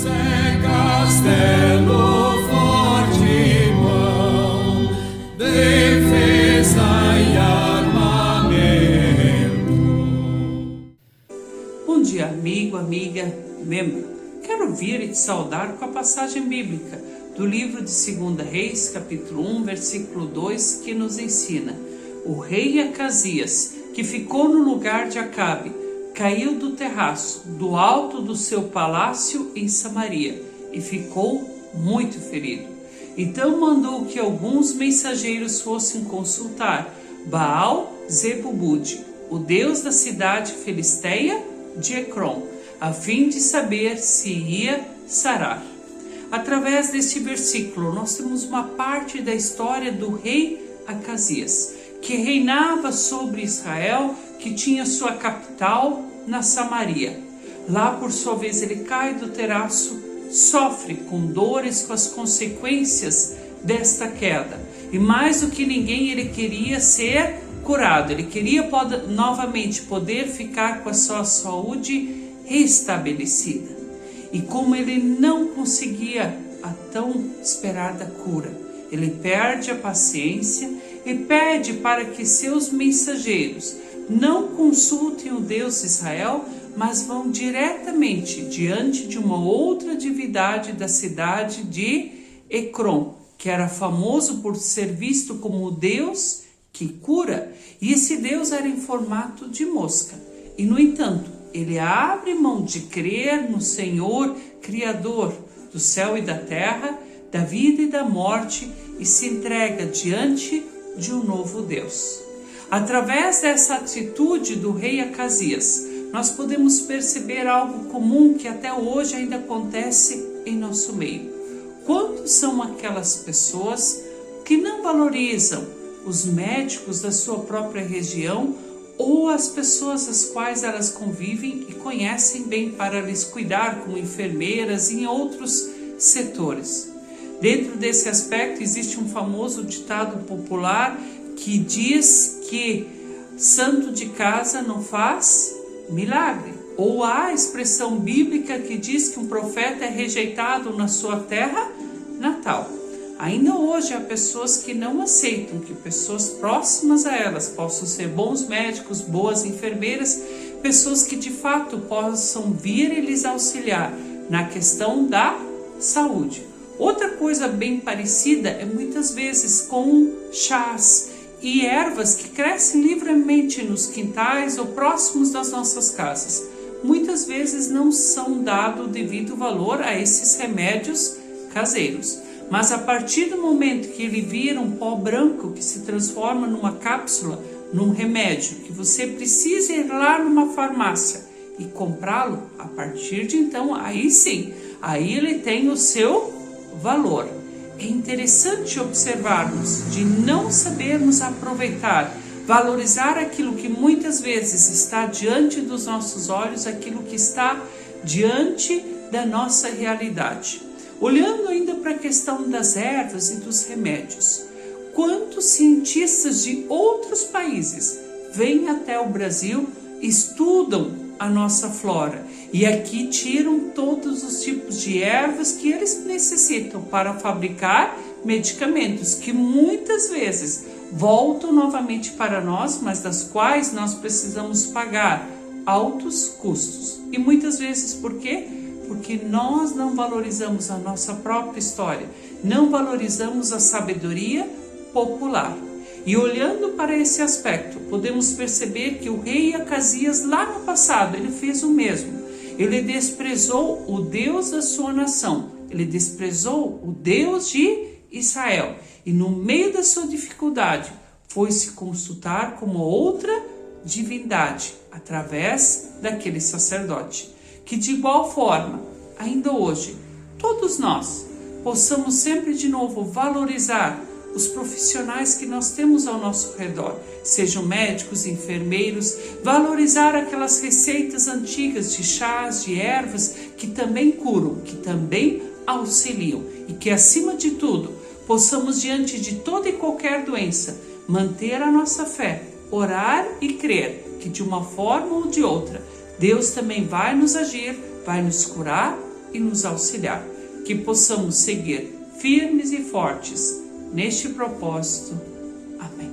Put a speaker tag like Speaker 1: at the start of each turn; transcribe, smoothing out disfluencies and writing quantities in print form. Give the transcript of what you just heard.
Speaker 1: é castelo forte, mão, defesa e armamento.
Speaker 2: Bom dia, amigo, amiga, membro. Quero vir e te saudar com a passagem bíblica do livro de 2 Reis, capítulo 1, versículo 2, que nos ensina: o rei Acasias, que ficou no lugar de Acabe, caiu do terraço, do alto do seu palácio em Samaria, e ficou muito ferido. Então mandou que alguns mensageiros fossem consultar Baal-Zebubude, o deus da cidade filisteia de Ecrom, a fim de saber se ia sarar. Através deste versículo, nós temos uma parte da história do rei Acasias, que reinava sobre Israel, que tinha sua capital na Samaria. Lá, por sua vez, ele cai do terraço, sofre com dores, com as consequências desta queda. E mais do que ninguém, ele queria ser curado, ele queria novamente poder ficar com a sua saúde restabelecida. E como ele não conseguia a tão esperada cura, ele perde a paciência e pede para que seus mensageiros não consultem o Deus de Israel, mas vão diretamente diante de uma outra divindade da cidade de Ecrom, que era famoso por ser visto como o Deus que cura, e esse Deus era em formato de mosca. E no entanto, ele abre mão de crer no Senhor, Criador do céu e da terra, da vida e da morte, e se entrega diante de um novo Deus. Através dessa atitude do rei Acasias, nós podemos perceber algo comum que até hoje ainda acontece em nosso meio. Quantos são aquelas pessoas que não valorizam os médicos da sua própria região ou as pessoas às quais elas convivem e conhecem bem para lhes cuidar, como enfermeiras e em outros setores? Dentro desse aspecto existe um famoso ditado popular que diz que santo de casa não faz milagre. Ou há a expressão bíblica que diz que um profeta é rejeitado na sua terra natal. Ainda hoje há pessoas que não aceitam que pessoas próximas a elas possam ser bons médicos, boas enfermeiras, pessoas que de fato possam vir e lhes auxiliar na questão da saúde. Outra coisa bem parecida é muitas vezes com chás e ervas que crescem livremente nos quintais ou próximos das nossas casas. Muitas vezes não são dado o devido valor a esses remédios caseiros. Mas a partir do momento que ele vira um pó branco que se transforma numa cápsula, num remédio, que você precisa ir lá numa farmácia e comprá-lo, a partir de então, aí sim, aí ele tem o seu valor. É interessante observarmos de não sabermos aproveitar, valorizar aquilo que muitas vezes está diante dos nossos olhos, aquilo que está diante da nossa realidade. Olhando ainda para a questão das ervas e dos remédios, quantos cientistas de outros países vêm até o Brasil, estudam a nossa flora e aqui tiram todos os tipos de ervas que eles necessitam para fabricar medicamentos que muitas vezes voltam novamente para nós, mas das quais nós precisamos pagar altos custos. E muitas vezes por quê? Porque nós não valorizamos a nossa própria história, não valorizamos a sabedoria popular. E olhando para esse aspecto, podemos perceber que o rei Acasias lá no passado, ele fez o mesmo. Ele desprezou o Deus da sua nação, ele desprezou o Deus de Israel. E no meio da sua dificuldade, foi se consultar com outra divindade, através daquele sacerdote. Que de igual forma, ainda hoje, todos nós possamos sempre de novo valorizar os profissionais que nós temos ao nosso redor, sejam médicos, enfermeiros, valorizar aquelas receitas antigas de chás, de ervas, que também curam, que também auxiliam, e que acima de tudo, possamos diante de toda e qualquer doença, manter a nossa fé, orar e crer que de uma forma ou de outra, Deus também vai nos agir, vai nos curar e nos auxiliar, que possamos seguir firmes e fortes neste propósito. Amém.